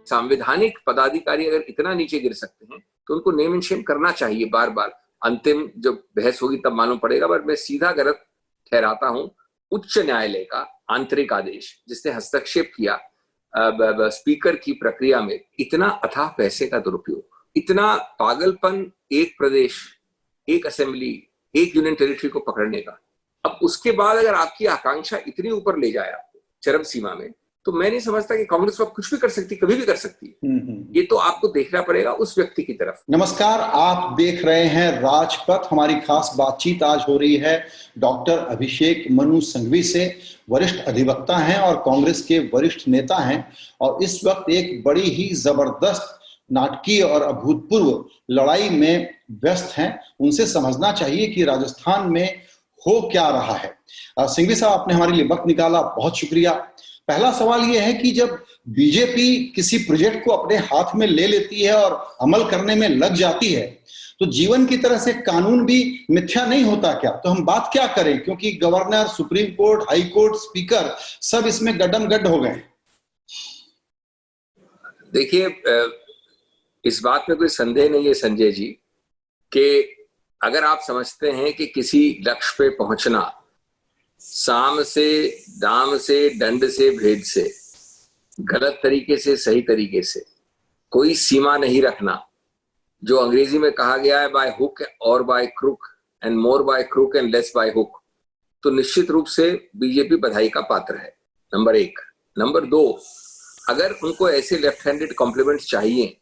संवैधानिक पदाधिकारी अगर इतना नीचे गिर सकते हैं तो उनको नेम एंड शेम करना चाहिए बार बार। अंतिम जब बहस होगी तब मालूम पड़ेगा, पर मैं सीधा गलत ठहराता हूं उच्च न्यायालय का आंतरिक आदेश जिसने हस्तक्षेप किया स्पीकर की प्रक्रिया में। इतना अथाह पैसे का दुरुपयोग, इतना पागलपन, एक प्रदेश, एक असेंबली, एक यूनियन टेरिटरी को पकड़ने का। अब उसके बाद अगर आपकी आकांक्षा इतनी ऊपर ले जाए आपको चरम सीमा में, तो मैं नहीं समझता कि कांग्रेस अब कुछ भी कर सकती, कभी भी कर सकती है। ये तो आपको देखना पड़ेगा उस व्यक्ति की तरफ। नमस्कार, आप देख रहे हैं राजपथ। हमारी खास बातचीत आज हो रही है डॉक्टर अभिषेक मनु संघवी से। वरिष्ठ अधिवक्ता हैं और कांग्रेस के वरिष्ठ नेता हैं, और इस वक्त एक बड़ी ही जबरदस्त नाटकीय और अभूतपूर्व लड़ाई में व्यस्त हैं। उनसे समझना चाहिए कि राजस्थान में हो क्या रहा है। संघवी साहब, आपने हमारे लिए वक्त निकाला, बहुत शुक्रिया। पहला सवाल यह है कि जब बीजेपी किसी प्रोजेक्ट को अपने हाथ में ले लेती है और अमल करने में लग जाती है, तो जीवन की तरह से कानून भी मिथ्या नहीं होता क्या? तो हम बात क्या करें, क्योंकि governor, supreme court, high court, speaker सब इसमें गड्डम गड्ढ हो गए। देखिए, इस बात में कोई संदेह नहीं है संजय जी कि अगर आप समझते हैं कि किसी लक्ष्य पे पहुंचना साम से, दाम से, दंड से, भेद से, गलत तरीके से, सही तरीके से, कोई सीमा नहीं रखना, जो अंग्रेजी में कहा गया है बाय हुक और by crook, and more by crook and less by hook, तो निश्चित रूप से बीजेपी बधाई का पात्र है, नंबर एक। नंबर दो, अगर उनको ऐसे लेफ्ट हैंडेड कॉम्प्लीमेंट चाहिए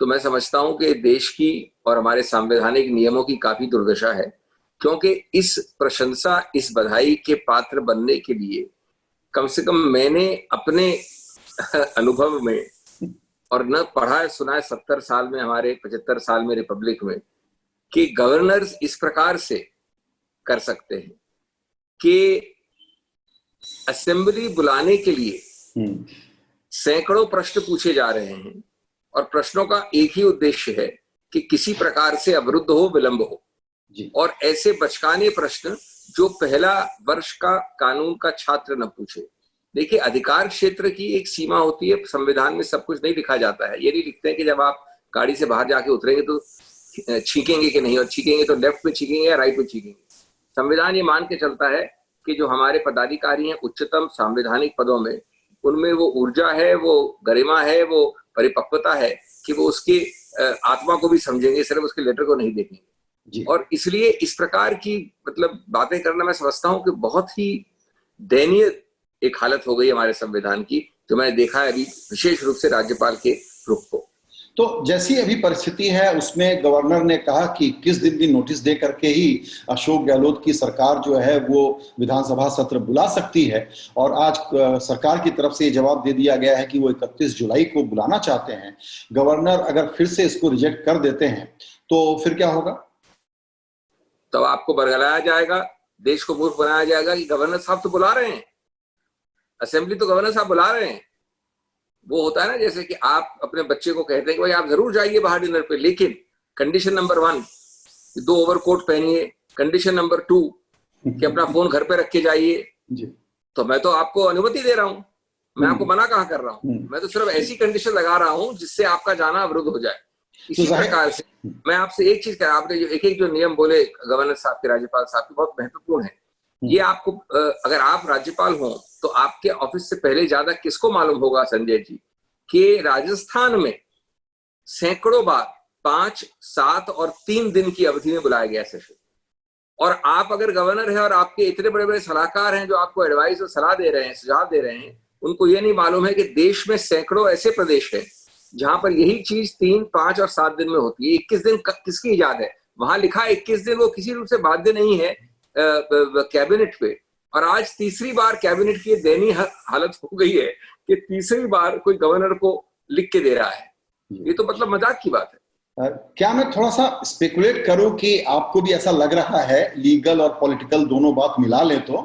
तो मैं समझता हूं कि देश की और हमारे संवैधानिक नियमों की काफी दुर्दशा है, क्योंकि इस प्रशंसा, इस बधाई के पात्र बनने के लिए कम से कम मैंने अपने अनुभव में, और न पढ़ा है सुना है 70 साल में, हमारे 75 साल में रिपब्लिक में, कि गवर्नर्स इस प्रकार से कर सकते हैं कि असेंबली बुलाने के लिए सैकड़ों प्रश्न पूछे जा रहे हैं और प्रश्नों का एक ही उद्देश्य है कि किसी प्रकार से अवरुद्ध हो, विलंब हो, और ऐसे बचकाने प्रश्न जो पहला वर्ष का कानून का छात्र न पूछे। देखिए, अधिकार क्षेत्र की एक सीमा होती है, संविधान में सब कुछ नहीं लिखा जाता है। ये नहीं लिखते हैं कि जब आप गाड़ी से बाहर जाके उतरेंगे तो छींकेंगे कि नहीं, और छींकेंगे तो लेफ्ट में छींकेंगे या राइट में छींकेंगे। संविधान ये मान के चलता है कि जो हमारे पदाधिकारी हैं उच्चतम संवैधानिक पदों में, उनमें वो ऊर्जा है, वो गरिमा है, वो परिपक्वता है कि वो उसके आत्मा को भी समझेंगे, सिर्फ उसके लेटर को नहीं देखेंगे। और इसलिए इस प्रकार की मतलब बातें करना मैं समझता हूं कि बहुत ही दयनीय एक हालत हो गई हमारे संविधान की, जो मैंने देखा है अभी विशेष रूप से राज्यपाल के रुख को। तो जैसी अभी परिस्थिति है उसमें गवर्नर ने कहा कि 21 दिन की नोटिस दे करके ही अशोक गहलोत की सरकार जो है वो विधानसभा सत्र बुला सकती है, और आज सरकार की तरफ से ये जवाब दे दिया गया है कि वो 31 जुलाई को बुलाना चाहते हैं। गवर्नर अगर फिर से इसको रिजेक्ट कर देते हैं तो फिर क्या होगा? तो आपको बरगलाया जाएगा, देश को मूर्ख बनाया जाएगा कि गवर्नर साहब तो बुला रहे हैं, असेंबली तो गवर्नर साहब बुला रहे हैं। वो होता है ना, जैसे कि आप अपने बच्चे को कहते हैं कि भाई आप जरूर जाइए बाहर डिनर पे, लेकिन कंडीशन नंबर 1 2 ओवरकोट पहनिए, कंडीशन नंबर 2 कि अपना फोन घर पे रख के जाइए। तो मैं तो आपको अनुमति दे रहा हूं, मैं आपको मना कहाँ कर रहा हूं? मैं तो सिर्फ ऐसी कंडीशन लगा रहा हूं जिससे आपका जाना अवरुद्ध हो जाए। इसी प्रकार से मैं आपसे एक चीज कह, आपने जो एक जो नियम बोले गवर्नर साहब के, राज्यपाल साहब के, बहुत महत्वपूर्ण है। ये आपको, अगर आप राज्यपाल हो तो आपके ऑफिस से पहले ज्यादा किसको मालूम होगा संजय जी कि राजस्थान में सैकड़ों बार 5, 7 और 3 दिन की अवधि में बुलाया गया सेशन, और आप अगर गवर्नर है और आपके इतने बड़े बड़े सलाहकार हैं जो आपको एडवाइस और सलाह दे रहे हैं, सुझाव दे रहे हैं, उनको ये नहीं मालूम है कि देश में सैकड़ों ऐसे प्रदेश है जहां पर यही चीज 3, 5 और 7 दिन में होती है। 21 दिन किसकी इजाद है? वहां लिखा 21 दिन, वो किसी रूप से बाध्य नहीं है कैबिनेट पे। और आज तीसरी बार कैबिनेट की दयनीय हालत हो गई है कि तीसरी बार कोई गवर्नर को लिख के दे रहा है। ये तो मतलब मजाक की बात है। क्या मैं थोड़ा सा स्पेकुलेट करूं कि आपको भी ऐसा लग रहा है, लीगल और पॉलिटिकल दोनों बात मिला ले तो,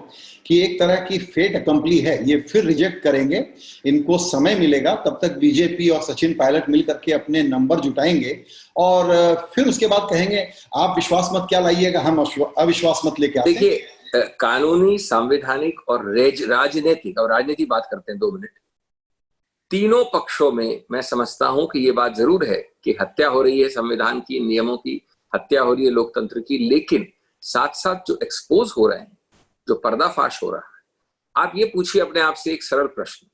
कि एक तरह की फेट अकम्पली है, ये फिर रिजेक्ट करेंगे, इनको समय मिलेगा, तब तक बीजेपी और सचिन पायलट मिल करके अपने नंबर जुटाएंगे और फिर उसके बाद कहेंगे आप विश्वास मत क्या लाइएगा, हम अविश्वास मत लेके आते हैं। देखिए, कानूनी, संवैधानिक और राजनीतिक, और राजनीति बात करते हैं 2 मिनट, तीनों पक्षों में मैं समझता हूं कि ये बात जरूर है कि हत्या हो रही है संविधान की, नियमों की हत्या हो रही है, लोकतंत्र की, लेकिन साथ साथ जो एक्सपोज हो रहे हैं, जो पर्दाफाश हो रहा है, आप ये पूछिए अपने आप से एक सरल प्रश्न,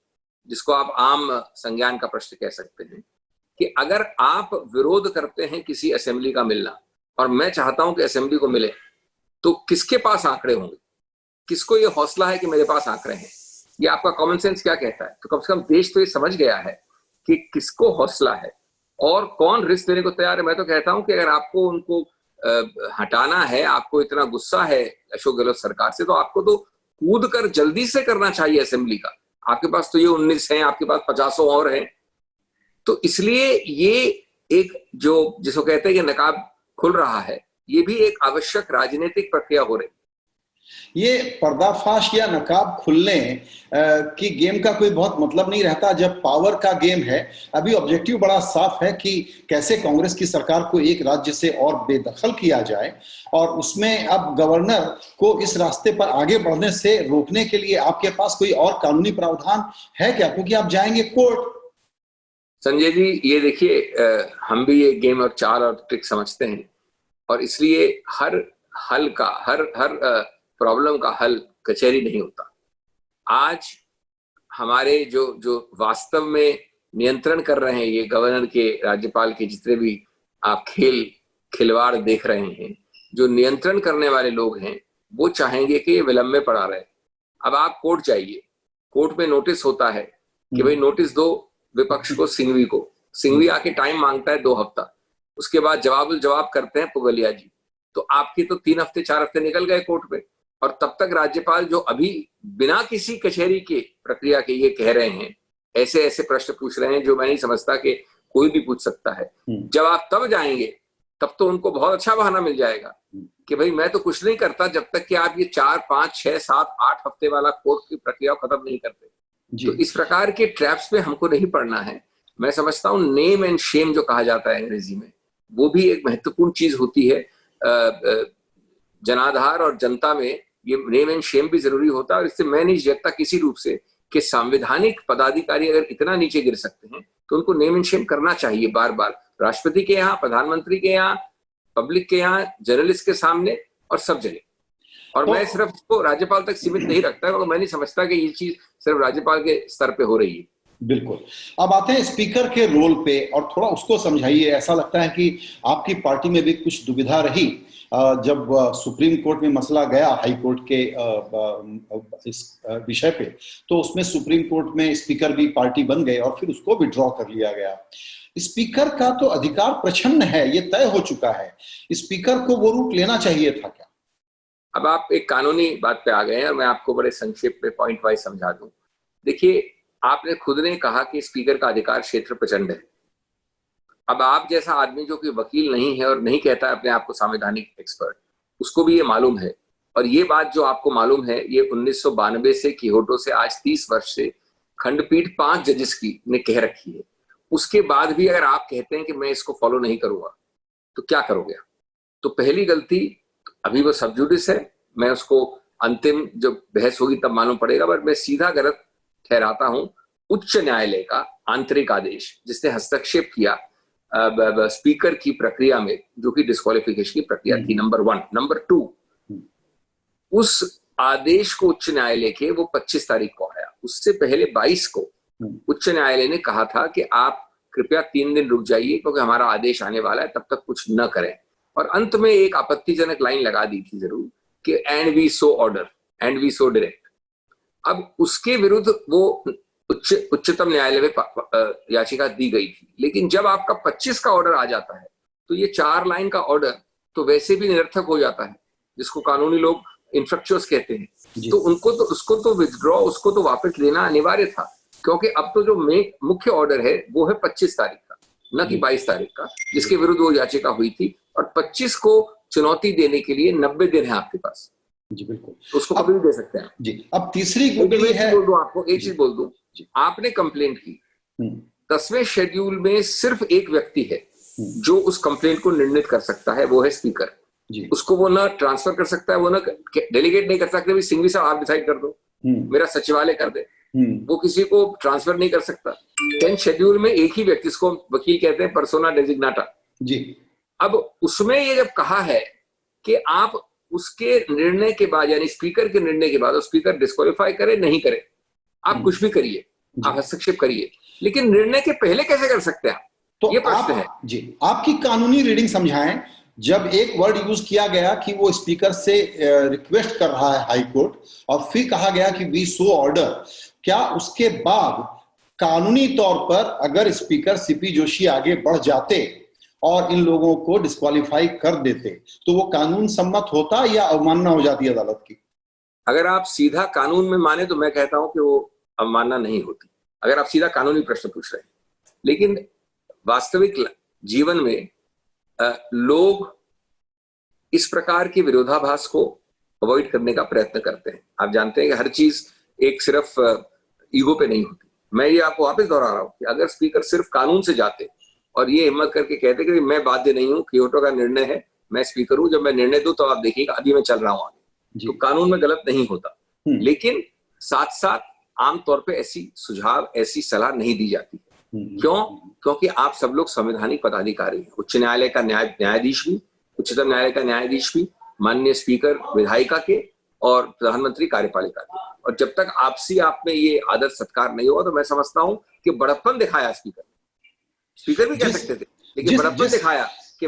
जिसको आप आम संज्ञान का प्रश्न कह सकते हैं, कि अगर आप विरोध करते हैं किसी असेंबली का मिलना और मैं चाहता हूं कि असेंबली को मिले, तो किसके पास आंकड़े होंगे? किसको ये हौसला है कि मेरे पास आंकड़े हैं? ये आपका कॉमन सेंस क्या कहता है? तो कम से कम देश तो ये समझ गया है कि किसको हौसला है और कौन रिस्क लेने को तैयार है। मैं तो कहता हूं कि अगर आपको उनको हटाना है, आपको इतना गुस्सा है अशोक गहलोत सरकार से, तो आपको तो कूद कर जल्दी से करना चाहिए असेंबली का। आपके पास तो ये 19 हैं, आपके पास 50 और हैं। तो इसलिए ये एक जो जिसको कहते हैं कि नकाब खुल रहा है, ये भी एक आवश्यक राजनीतिक प्रक्रिया हो रही है। ये पर्दाफाश या नकाब खुलने की गेम का कोई बहुत मतलब नहीं रहता जब पावर का गेम है। अभी ऑब्जेक्टिव बड़ा साफ है कि कैसे कांग्रेस की सरकार को एक राज्य से और बेदखल किया जाए, और उसमें अब गवर्नर को इस रास्ते पर आगे बढ़ने से रोकने के लिए आपके पास कोई और कानूनी प्रावधान है क्या? क्योंकि आप जाएंगे कोर्ट। संजय जी, ये देखिए, हम भी ये गेम और चाल और ट्रिक समझते हैं, और इसलिए हर हल का हर प्रॉब्लम का हल कचहरी नहीं होता। आज हमारे जो जो वास्तव में नियंत्रण कर रहे हैं, ये गवर्नर के, राज्यपाल के, जितने भी आप खिलवाड़ देख रहे हैं, जो नियंत्रण करने वाले लोग हैं, वो चाहेंगे कि ये विलंब में पड़ा रहे। अब आप कोर्ट जाइए, कोर्ट में नोटिस होता है कि भाई नोटिस दो विपक्ष को, सिंघवी को। सिंघवी आके टाइम मांगता है 2 हफ्ता, उसके बाद जवाब करते हैं पुगलिया जी। तो आपके तो 3 हफ्ते 4 हफ्ते निकल गए कोर्ट में, और तब तक राज्यपाल जो अभी बिना किसी कचहरी के प्रक्रिया के ये कह रहे हैं, ऐसे ऐसे प्रश्न पूछ रहे हैं जो मैं नहीं समझता कि कोई भी पूछ सकता है। जब आप तब जाएंगे, तब तो उनको बहुत अच्छा बहाना मिल जाएगा कि भाई मैं तो कुछ नहीं करता जब तक कि आप ये 4, 5, 6, 7, 8 हफ्ते वाला कोर्ट की प्रक्रिया खत्म नहीं करते। तो इस प्रकार के ट्रैप्स में हमको नहीं पड़ना है। मैं समझता हूँ नेम एंड शेम जो कहा जाता है अंग्रेजी में, वो भी एक महत्वपूर्ण चीज होती है। जनाधार और जनता में ये नेम एंड शेम भी जरूरी होता है, और इससे मैं नहीं देखता किसी रूप से कि संवैधानिक पदाधिकारी अगर इतना नीचे गिर सकते हैं तो उनको नेम एंड शेम करना चाहिए बार बार, राष्ट्रपति के यहाँ, प्रधानमंत्री के यहाँ, पब्लिक के यहाँ, जर्नलिस्ट के सामने, और सब जगह। और मैं सिर्फ इसको राज्यपाल तक सीमित नहीं रखता, और मैं नहीं समझता कि ये चीज सिर्फ राज्यपाल के स्तर पे हो रही है। बिल्कुल। अब आते हैं स्पीकर के रोल पे, और थोड़ा उसको समझाइए। ऐसा लगता है कि आपकी पार्टी में भी कुछ दुविधा रही जब सुप्रीम कोर्ट में मसला गया हाई कोर्ट के इस विषय पे, तो उसमें सुप्रीम कोर्ट में स्पीकर भी पार्टी बन गए और फिर उसको विड्रॉ कर लिया गया। स्पीकर का तो अधिकार प्रछन्न है, ये तय हो चुका है। स्पीकर को वो रूट लेना चाहिए था क्या? अब आप एक कानूनी बात पे आ गए हैं, और मैं आपको बड़े संक्षेप में पॉइंट वाइज समझा दूं। देखिए, आपने खुद ने कहा कि स्पीकर का अधिकार क्षेत्र प्रचंड है। अब आप जैसा आदमी जो कि वकील नहीं है और नहीं कहता है अपने आप को संवैधानिक एक्सपर्ट, उसको भी ये मालूम है। और ये बात जो आपको मालूम है, ये 1992 से कियोटो से आज 30 वर्ष से खंडपीठ 5 जजेस की ने कह रखी है। उसके बाद भी अगर आप कहते हैं कि मैं इसको फॉलो नहीं करूंगा, तो क्या करोगे? तो पहली गलती, अभी वो सब जुडिस है, मैं उसको अंतिम जब बहस होगी तब मालूम पड़ेगा, पर मैं सीधा गलत ठहराता हूं उच्च न्यायालय का आंतरिक आदेश जिसने हस्तक्षेप किया स्पीकर की प्रक्रिया में, जो कि डिस्क्वालिफिकेशन की प्रक्रिया थी, नंबर 1। नंबर 2, उस आदेश को उच्च न्यायालय के वो 25 तारीख को आया, उससे पहले 22 को उच्च न्यायालय ने कहा था कि आप कृपया 3 दिन रुक जाइए क्योंकि हमारा आदेश आने वाला है, तब तक कुछ न करें। और अंत में एक आपत्तिजनक लाइन लगा दी थी जरूर कि and we so order, and we so direct. अब उसके विरुद्ध वो उच्चतम न्यायालय में याचिका दी गई थी, लेकिन जब आपका 25 का ऑर्डर आ जाता है तो ये 4 लाइन का ऑर्डर तो वैसे भी निरर्थक हो जाता है, जिसको कानूनी लोग इनफ्रक्चुअस कहते हैं। तो उनको तो उसको तो विथड्रॉ, उसको तो वापस लेना अनिवार्य था, क्योंकि अब तो जो मुख्य ऑर्डर है वो है 25 तारीख का, न कि 22 तारीख का, जिसके विरुद्ध वो याचिका हुई थी। और 25 को चुनौती देने के लिए 90 दिन है आपके पास। जी बिल्कुल, उसको कभी भी दे सकते हैं जी। अब तीसरी गुगली है, आपको एक चीज बोल दूं, आपने कंप्लेंट की, 10वें शेड्यूल में सिर्फ एक व्यक्ति है जो उस कंप्लेंट को निर्णित कर सकता है, वो है स्पीकर। उसको वो ना ट्रांसफर कर सकता है, वो ना डेलीगेट नहीं कर सकते, भाई सिंघवी साहब आप डिसाइड कर दो, मेरा सचिवालय कर दे, वो किसी को ट्रांसफर नहीं कर सकता। 10th शेड्यूल में एक ही व्यक्ति, इसको वकील कहते हैं पर्सोना डेजिग्नाटा जी। अब उसमें ये जब कहा है कि आप उसके निर्णय के बाद, यानी स्पीकर के निर्णय के बाद, और स्पीकर डिस्क्वालीफाई करे नहीं करे, आप कुछ भी करिए, आप हस्तक्षेप करिए, लेकिन निर्णय के पहले कैसे कर सकते हैं आप? तो ये प्रश्न है जी। आपकी कानूनी रीडिंग समझाएं। जब एक वर्ड यूज किया गया कि वो स्पीकर से रिक्वेस्ट कर रहा है हाई कोर्ट, और फिर कहा गया कि वी सो ऑर्डर, क्या उसके बाद कानूनी तौर पर अगर स्पीकर सीपी जोशी आगे बढ़ जाते और इन लोगों को डिस्क्वालीफाई कर देते तो वो कानून सम्मत होता या अवमानना हो जाती अदालत की? अगर आप सीधा कानून में माने तो मैं कहता हूं कि वो अवमानना नहीं होती, अगर आप सीधा कानूनी प्रश्न पूछ रहे हैं। लेकिन वास्तविक जीवन में लोग इस प्रकार के विरोधाभास को अवॉइड करने का प्रयत्न करते हैं। आप जानते हैं कि हर चीज एक सिर्फ ईगो पे नहीं होती। मैं ये आपको वापस दोहरा रहा हूं कि अगर स्पीकर सिर्फ कानून से जाते और ये हिम्मत करके कहते कि मैं बाध्य नहीं हूं, क्योटो का निर्णय है, मैं स्पीकर हूं, जब मैं निर्णय दूं तो आप देखिएगा अभी मैं चल रहा हूं आगे, तो कानून में गलत नहीं होता। लेकिन साथ साथ आमतौर पे ऐसी सुझाव, ऐसी सलाह नहीं दी जाती। क्यों? क्योंकि आप सब लोग संवैधानिक पदाधिकारी हैं। उच्च न्यायालय का न्यायाधीश भी, उच्चतम न्यायालय का न्यायाधीश भी, माननीय स्पीकर विधायिका के और प्रधानमंत्री कार्यपालिका के। और जब तक आपसी आप में ये आदर सत्कार नहीं होगा तो मैं समझता हूं कि बड़प्पन दिखाया स्पीकर भी कह सकते थे, लेकिन बड़प्पन दिखाया कि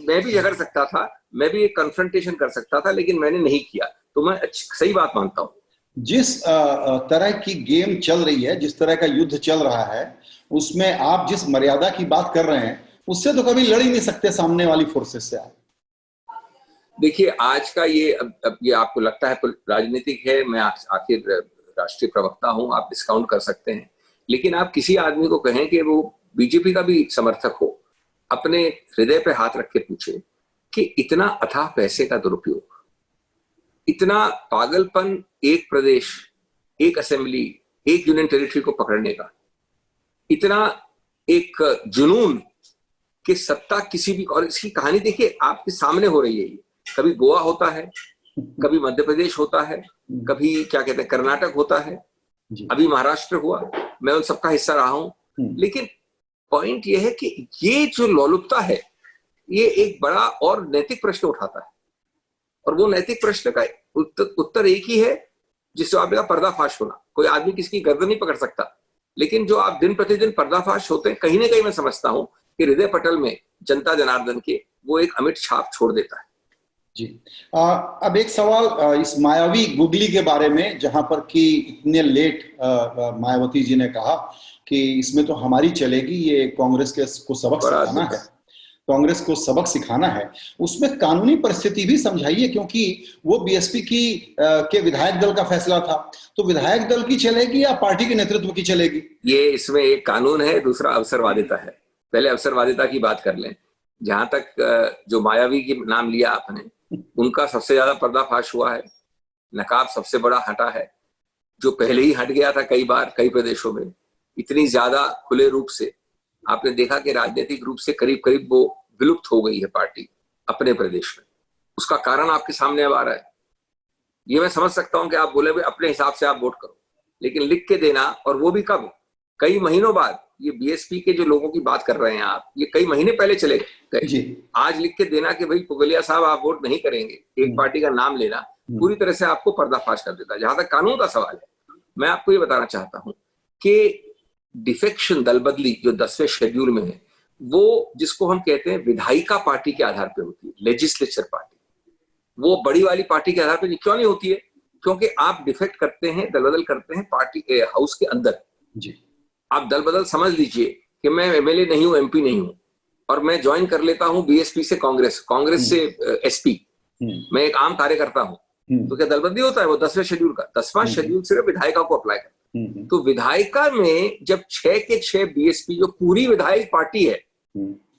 मैं भी झगड़ सकता था, मैं भी एक कन्फ्रंटेशन कर सकता था, लेकिन मैंने नहीं किया। तो मैं सही बात मानता हूं। जिस तरह की गेम चल रही है, जिस तरह का युद्ध चल रहा है, उसमें आप जिस मर्यादा की बात कर रहे हैं उससे तो कभी लड़ ही नहीं सकते सामने वाली फोर्सेस से आप। देखिए आज का ये, अब ये आपको लगता है राजनीतिक है, मैं आखिर राष्ट्रीय प्रवक्ता हूं, आप डिस्काउंट कर सकते हैं, लेकिन आप किसी आदमी को कहें कि वो बीजेपी का भी समर्थक हो, अपने हृदय पे हाथ रख के पूछे कि इतना अथाह पैसे का दुरुपयोग, इतना पागलपन, एक प्रदेश, एक असेंबली, एक यूनियन टेरिटरी को पकड़ने का, इतना एक जुनून कि सत्ता किसी भी, और इसकी कहानी देखिए आपके सामने हो रही है। कभी गोवा होता है, कभी मध्य प्रदेश होता है, कभी क्या कहते हैं कर्नाटक होता है, अभी महाराष्ट्र हुआ, मैं उन सबका हिस्सा रहा हूं। लेकिन पॉइंट ये है कि ये जो लोलुपता है ये एक बड़ा और नैतिक प्रश्न उठाता है, और वो नैतिक प्रश्न का उत्तर एक ही है जिस जवाब का पर्दाफाश होना। कोई आदमी किसी की गर्दन नहीं पकड़ सकता, लेकिन जो आप दिन प्रतिदिन पर्दाफाश होते हैं, कहीं ना कहीं मैं समझता हूं कि हृदय पटल में जनता जनार्दन के वो एक अमिट छाप छोड़ देता है। जी। अब एक सवाल इस मायावी गुगली के बारे में, जहां पर कि इतने लेट मायावती जी ने कहा कि इसमें तो हमारी चलेगी, ये कांग्रेस के को सबक सिखाना है, कांग्रेस को सबक सिखाना है। उसमें कानूनी परिस्थिति भी समझाइए, क्योंकि वो बीएसपी की के विधायक दल का फैसला था, तो विधायक दल की चलेगी या पार्टी के नेतृत्व की चलेगी? ये इसमें एक कानून है, दूसरा अवसरवादिता है। पहले अवसरवादिता की बात कर लें। जहां तक जो मायावी की नाम लिया आपने, उनका सबसे ज्यादा पर्दाफाश हुआ है, नकाब सबसे बड़ा हटा है, जो पहले ही हट गया था कई बार कई प्रदेशों में। इतनी ज्यादा खुले रूप से आपने देखा कि राजनीतिक रूप से करीब करीब वो विलुप्त हो गई है पार्टी अपने प्रदेश में। उसका कारण आपके सामने अब आ रहा है। ये मैं समझ सकता हूं कि आप बोले अपने हिसाब से आप वोट करो, लेकिन लिख के देना, और वो भी कब, कई महीनों बाद। ये बीएसपी के जो लोगों की बात कर रहे हैं आप, ये कई महीने पहले चले गए। आज लिख के देना कि भाई पुगलिया साहब आप वोट नहीं करेंगे, एक पार्टी का नाम लेना पूरी तरह से आपको पर्दाफाश कर देता है। जहां तक कानून का सवाल है, मैं आपको ये बताना चाहता हूं कि डिफेक्शन, दल बदली, जो 10वें शेड्यूल में है, वो जिसको हम कहते हैं विधायिका पार्टी के आधार पर होती है, लेजिस्लेचर पार्टी, वो बड़ी वाली पार्टी के आधार पर क्यों नहीं होती है? क्योंकि आप डिफेक्ट करते हैं, दल बदल करते हैं पार्टी के हाउस के अंदर। आप दल बदल समझ लीजिए कि मैं एमएलए नहीं हूं, एमपी नहीं हूं, और मैं ज्वाइन कर लेता हूं बीएसपी से कांग्रेस, कांग्रेस से एसपी, मैं एक आम कार्यकर्ता हूं, तो क्या दल बदली होता है? वो 10वें शेड्यूल का 10वां शेड्यूल सिर्फ विधायिका को अप्लाई करता है। तो विधायिका में जब 6 के 6 बीएसपी, जो पूरी विधायक पार्टी है,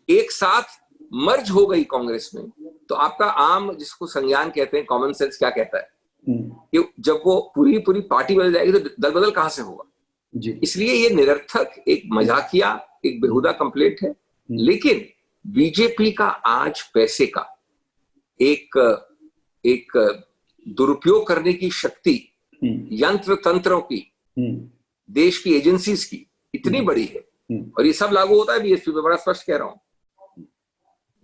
एक साथ मर्ज हो गई कांग्रेस में, तो आपका आम, जिसको संज्ञान कहते हैं, कॉमन सेंस क्या कहता है कि जब वो पूरी पार्टी बदल जाएगी तो दल बदल कहां से होगा? इसलिए ये निरर्थक, एक मजाकिया, एक बेहुदा कंप्लेंट है। लेकिन बीजेपी का आज पैसे का एक दुरुपयोग करने की शक्ति, यंत्र तंत्रों की, देश की एजेंसीज की इतनी बड़ी है और ये सब लागू होता है बीएसपी पे, बड़ा स्पष्ट कह रहा हूं।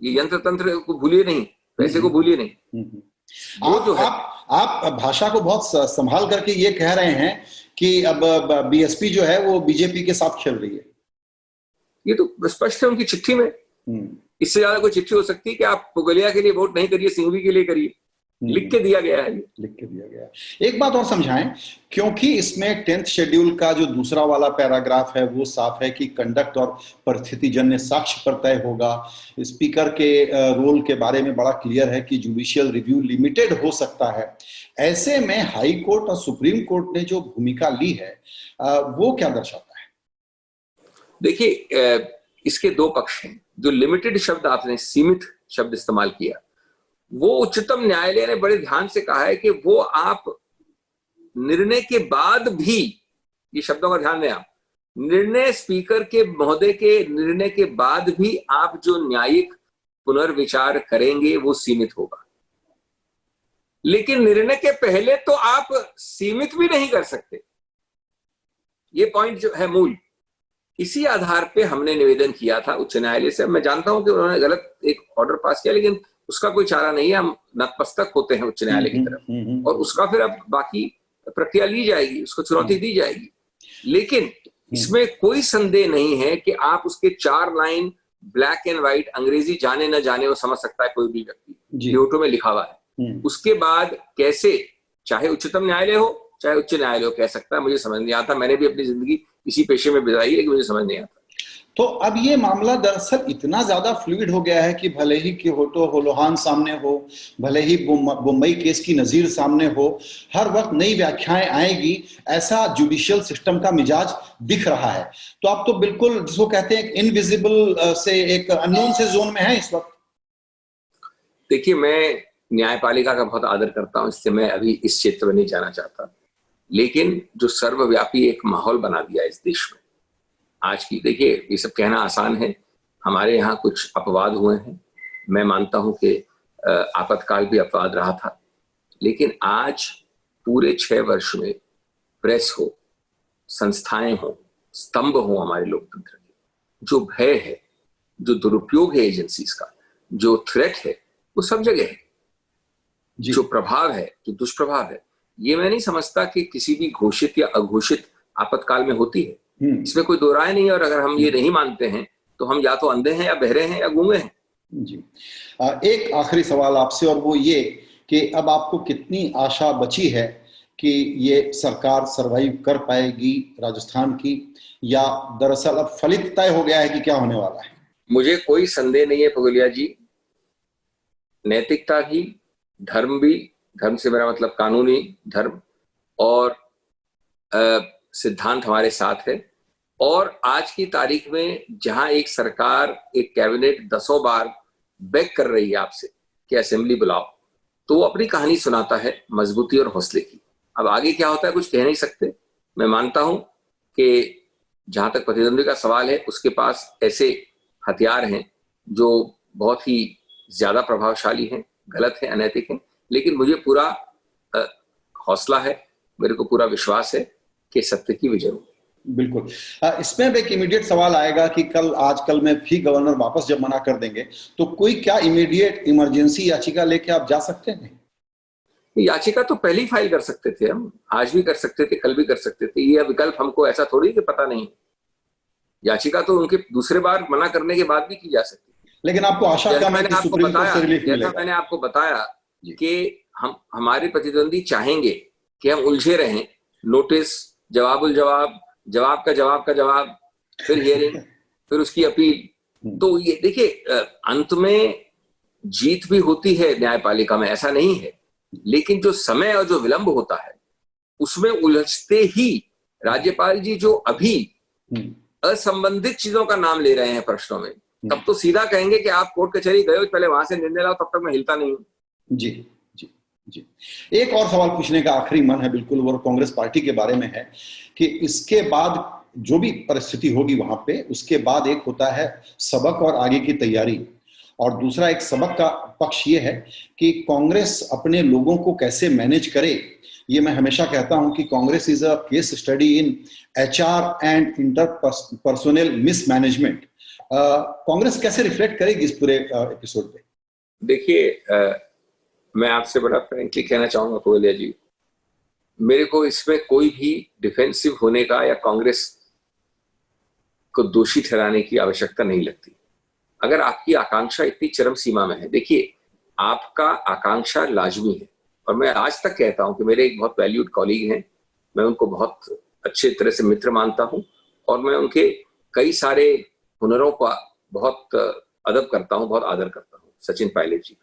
ये यंत्र तंत्र को भूलिए नहीं, पैसे को भूलिए नहीं। वो जो है, आप भाषा को बहुत संभाल करके ये कह रहे हैं कि अब बीएसपी जो है वो बीजेपी के साथ खेल रही है। ये तो स्पष्ट है उनकी चिट्ठी में। इससे ज्यादा कोई चिट्ठी हो सकती है कि आप पुगलिया के लिए वोट नहीं करिए, सिंघवी के लिए करिए। लिख के दिया गया है, लिख के दिया गया है। एक बात और समझाएं, क्योंकि इसमें 10th शेड्यूल का जो दूसरा वाला पैराग्राफ है वो साफ है कि कंडक्ट और परिस्थितिजन्य साक्ष्य पर तय होगा। स्पीकर के रोल के बारे में बड़ा क्लियर है कि जुडिशियल रिव्यू लिमिटेड हो सकता है। ऐसे में हाई कोर्ट और सुप्रीम कोर्ट ने जो भूमिका ली है वो क्या दर्शाता है? देखिए, इसके दो पक्ष हैं। जो लिमिटेड शब्द आपने, सीमित शब्द इस्तेमाल किया, वो उच्चतम न्यायालय ने बड़े ध्यान से कहा है कि वो आप निर्णय के बाद भी, ये शब्दों का ध्यान दें आप, निर्णय स्पीकर के महोदय के निर्णय के बाद भी आप जो न्यायिक पुनर्विचार करेंगे वो सीमित होगा। लेकिन निर्णय के पहले तो आप सीमित भी नहीं कर सकते। ये पॉइंट जो है मूल, इसी आधार पे हमने निवेदन किया था उच्च न्यायालय से। मैं जानता हूं कि उन्होंने गलत एक ऑर्डर पास किया, लेकिन उसका कोई चारा नहीं है। हम नतमस्तक होते हैं उच्च न्यायालय की तरफ, और उसका फिर अब बाकी प्रक्रिया ली जाएगी, उसको चुनौती दी जाएगी। लेकिन इसमें कोई संदेह नहीं है कि आप उसके 4 लाइन ब्लैक एंड व्हाइट, अंग्रेजी जाने न जाने वो समझ सकता है कोई भी व्यक्ति, ड्यूटो में लिखा हुआ है। उसके बाद कैसे, चाहे उच्चतम न्यायालय हो चाहे उच्च न्यायालय हो, कह सकता है मुझे समझ नहीं आता। मैंने भी अपनी जिंदगी इसी पेशे में बिताई है, लेकिन मुझे समझ नहीं आता। तो अब ये मामला दरअसल इतना ज्यादा फ्लूइड हो गया है कि भले ही क्योटो होलोहान सामने हो, भले ही मुंबई केस की नजीर सामने हो, हर वक्त नई व्याख्याएं आएगी, ऐसा जुडिशियल सिस्टम का मिजाज दिख रहा है। तो आप तो बिल्कुल जिसको कहते हैं इनविजिबल से एक अननोन से जोन में है इस वक्त। देखिए, मैं न्यायपालिका का बहुत आदर करता हूं, इससे मैं अभी इस क्षेत्र में नहीं जाना चाहता। लेकिन जो सर्वव्यापी एक माहौल बना दिया इस देश में आज की, देखिए ये सब कहना आसान है। हमारे यहाँ कुछ अपवाद हुए हैं, मैं मानता हूं कि आपातकाल भी अपवाद रहा था, लेकिन आज पूरे 6 वर्ष में प्रेस हो, संस्थाएं हो, स्तंभ हो हमारे लोकतंत्र के, जो भय है, जो दुरुपयोग है एजेंसीज का, जो थ्रेट है, वो सब जगह है। जो प्रभाव है, जो दुष्प्रभाव है, ये मैं नहीं समझता कि किसी भी घोषित या अघोषित आपातकाल में होती है। इसमें कोई दो राय नहीं है। और अगर हम ये नहीं मानते हैं तो हम या तो अंधे हैं या बहरे हैं या गूंगे हैं। जी, एक आखिरी सवाल आपसे, और वो ये कि अब आपको कितनी आशा बची है कि ये सरकार सरवाइव कर पाएगी राजस्थान की, या दरअसल अब फलित तय हो गया है कि क्या होने वाला है? मुझे कोई संदेह नहीं है पुगलिया जी। नैतिकता की, धर्म भी, धर्म से मेरा मतलब कानूनी धर्म, और सिद्धांत हमारे साथ है। और आज की तारीख में जहां एक सरकार, एक कैबिनेट 10 बार बेग कर रही है आपसे कि असेंबली बुलाओ, तो वो अपनी कहानी सुनाता है मजबूती और हौसले की। अब आगे क्या होता है कुछ कह नहीं सकते। मैं मानता हूं कि जहां तक प्रतिद्वंदी का सवाल है, उसके पास ऐसे हथियार हैं जो बहुत ही ज्यादा प्रभावशाली हैं, गलत हैं, अनैतिक हैं, लेकिन मुझे पूरा हौसला है, मेरे को पूरा विश्वास है कि सत्य की विजय होगी। बिल्कुल। इसमें एक इमीडिएट सवाल आएगा कि आजकल में भी गवर्नर वापस जब मना कर देंगे तो कोई क्या इमीडिएट इमरजेंसी याचिका लेके आप जा सकते हैं? याचिका तो पहले ही फाइल कर सकते थे, हम आज भी कर सकते थे, कल भी कर सकते थे। ये विकल्प हमको ऐसा थोड़ी कि पता नहीं। याचिका तो उनके दूसरे बार मना करने के बाद भी की जा सकती है। लेकिन आपको आशा कम है कि सुप्रीम कोर्ट से रिलीफ मिलेगा? जैसा मैंने आपको बताया कि हम, हमारे प्रतिद्वंदी चाहेंगे कि हम उलझे रहें, नोटिस, जवाबुल जवाब, जवाब का जवाब का जवाब, फिर हियरिंग, फिर उसकी अपील। तो ये देखिए, अंत में जीत भी होती है न्यायपालिका में, ऐसा नहीं है, लेकिन जो समय और जो विलंब होता है उसमें उलझते ही राज्यपाल जी जो अभी असंबंधित चीजों का नाम ले रहे हैं प्रश्नों में, तब तो सीधा कहेंगे कि आप कोर्ट कचहरी गए हो, पहले वहां से निर्णय लाओ, तब तक मैं हिलता नहीं हूं। जी जी जी। एक और सवाल पूछने का आखिरी मन है बिल्कुल, वो कांग्रेस पार्टी के बारे में है कि इसके बाद जो भी परिस्थिति होगी वहां पे, उसके बाद एक होता है सबक और आगे की तैयारी, और दूसरा एक सबक का पक्ष ये है कि कांग्रेस अपने लोगों को कैसे मैनेज करे ये मैं हमेशा कहता हूं कि Congress is a case study in HR and interpersonal mismanagement. Congress कैसे रिफ्लेक्ट करेगी इस पूरे एपिसोड पे? देखिए, मैं आपसे बड़ा फ्रेंकली कहना चाहूंगा कोयलिया जी, मेरे को इसमें कोई भी डिफेंसिव होने का या कांग्रेस को दोषी ठहराने की आवश्यकता नहीं लगती। अगर आपकी आकांक्षा इतनी चरम सीमा में है, देखिए आपका आकांक्षा लाजमी है, और मैं आज तक कहता हूं कि मेरे एक बहुत वैल्यूड कॉलीग हैं, मैं उनको बहुत अच्छे तरह से मित्र मानता हूं, और मैं उनके कई सारे हुनरों का बहुत अदब करता हूं, बहुत आदर करता हूं, सचिन पायलट जी का।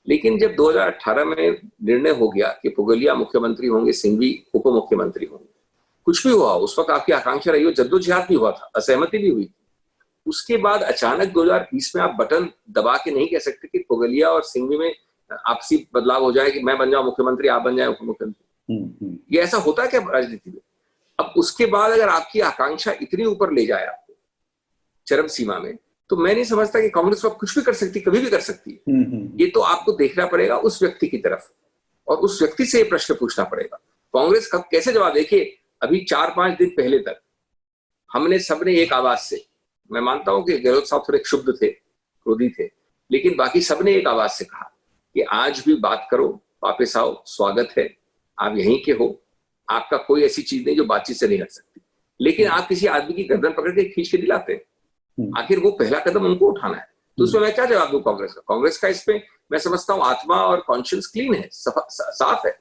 लेकिन जब 2018 में निर्णय हो गया कि पुगलिया मुख्यमंत्री होंगे, सिंघवी उप मुख्यमंत्री होंगे, कुछ भी हुआ, उस वक्त आपकी आकांक्षा रही हो, जद्दोजहद भी हुआ था, असहमति भी हुई थी। उसके बाद अचानक 2020 में आप बटन दबा के नहीं कह सकते कि पुगलिया और सिंघवी में आपसी बदलाव हो जाए कि मैं बन जाऊं मुख्यमंत्री, आप बन जाए उप मुख्यमंत्री। ये ऐसा होता है क्या राजनीति में? अब उसके बाद अगर आपकी आकांक्षा इतनी ऊपर ले जाए आपको चरम सीमा में, तो मैं नहीं समझता कि कांग्रेस अब कुछ भी कर सकती, कभी भी कर सकती है। ये तो आपको देखना पड़ेगा उस व्यक्ति की तरफ, और उस व्यक्ति से ये प्रश्न पूछना पड़ेगा। कांग्रेस कब कैसे जवाब? देखिए, अभी 4-5 दिन पहले तक हमने सबने एक आवाज से, मैं मानता हूं कि गहलोत साहब थोड़े क्षुब्ध थे, क्रोधी थे, लेकिन बाकी सबने एक आवाज से कहा कि आज भी बात करो, वापस आओ, स्वागत है, आप यहीं के हो, आपका कोई ऐसी चीज नहीं जो बातचीत से नहीं हट सकती। लेकिन आप किसी आदमी की गर्दन पकड़ के खींच के दिलाते हैं, आखिर वो पहला कदम उनको उठाना है। तो उसमें मैं क्या जवाब दूं कांग्रेस का? कांग्रेस का इसमें मैं समझता हूं आत्मा और कॉन्शियस क्लीन है, साफ है।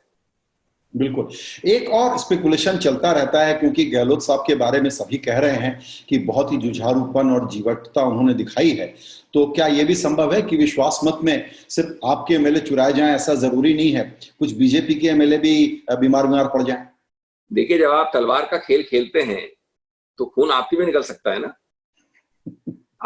बिल्कुल। एक और स्पेकुलेशन चलता रहता है, क्योंकि गहलोत साहब के बारे में सभी कह रहे हैं कि बहुत ही जुझारूपन और जीवटता उन्होंने दिखाई है, तो क्या यह भी संभव है कि विश्वास मत में सिर्फ आपके एमएलए चुराए जाएं? ऐसा जरूरी नहीं है, कुछ बीजेपी के एमएलए भी बीमार पड़ जाएं? देखिए, जब आप तलवार का खेल खेलते हैं तो खून आप ही में निकल सकता है ना।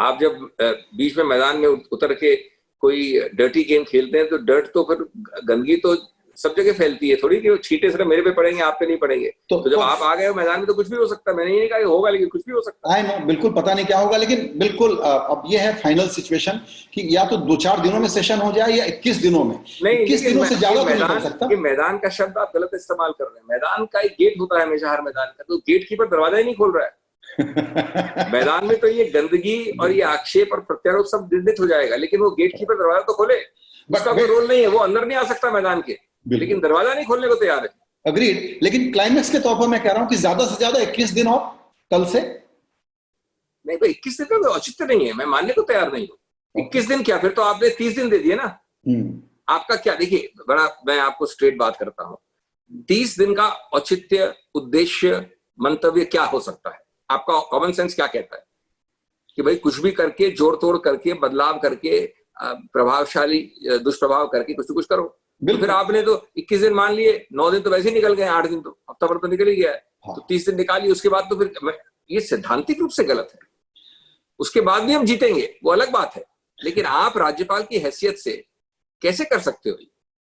आप जब बीच में मैदान में उतर के कोई डर्टी गेम खेलते हैं, तो डर्ट तो फिर गंदगी तो सब जगह फैलती है, थोड़ी कि वो छींटे सिर्फ मेरे पे पड़ेंगे, आप पे नहीं पड़ेंगे। तो जब आप आ गए हो मैदान में तो कुछ भी हो सकता है। मैंने ये नहीं कहा कि होगा, लेकिन कुछ भी हो सकता है। बिल्कुल पता नहीं क्या होगा, लेकिन बिल्कुल अब ये है फाइनल सिचुएशन कि या तो 2-4 दिनों में सेशन हो जाए या 21 दिनों में। नहीं, 21 दिनों से ज्यादा नहीं हो सकता। मैदान का शब्द आप गलत इस्तेमाल कर रहे हैं। मैदान का एक गेट होता है हमेशा, हर मैदान का, तो गेट कीपर दरवाजा ही नहीं खोल रहा है। मैदान में तो ये गंदगी और ये आक्षेप और प्रत्यारोप सब निर्मित हो जाएगा, लेकिन वो गेट कीपर दरवाजा तो खोले, उसका कोई रोल नहीं है, वो अंदर नहीं आ सकता मैदान के, लेकिन दरवाजा नहीं खोलने को तैयार है। अग्रीड। लेकिन क्लाइमेक्स के तौर पर मैं कह रहा हूं कि ज्यादा से ज्यादा 21 दिन और कल से नहीं, तो 21 दिन का औचित्य नहीं है, मैं मानने को तैयार नहीं हूं। 21 दिन क्या, फिर तो आपने 30 दिन दे दिए ना। आपका क्या, देखिए बड़ा, मैं आपको स्ट्रेट बात करता हूं, 30 दिन का औचित्य, उद्देश्य, मंतव्य क्या हो सकता है? आपका कॉमन सेंस क्या कहता है कि भाई कुछ भी करके, जोड़ तोड़ करके, बदलाव करके, प्रभावशाली दुष्प्रभाव करके कुछ तो कुछ करो। तो फिर आपने तो 21 दिन मान लिए, 9 दिन तो वैसे ही निकल गए, 8 दिन तो हफ्ता भर तो निकल ही गया है। हाँ। तो 30 दिन निकालिए, उसके बाद तो फिर ये सैद्धांतिक रूप से गलत है। उसके बाद भी हम जीतेंगे, वो अलग बात है, लेकिन आप राज्यपाल की हैसियत से कैसे कर सकते हो?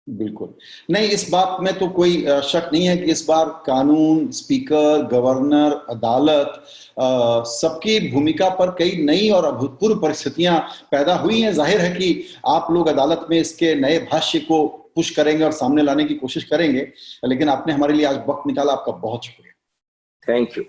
बिल्कुल नहीं, इस बात में तो कोई शक नहीं है कि इस बार कानून, स्पीकर, गवर्नर, अदालत, सबकी भूमिका पर कई नई और अभूतपूर्व परिस्थितियां पैदा हुई हैं। जाहिर है कि आप लोग अदालत में इसके नए भाष्य को पुश करेंगे और सामने लाने की कोशिश करेंगे, लेकिन आपने हमारे लिए आज वक्त निकाला, आपका बहुत शुक्रिया। Thank you.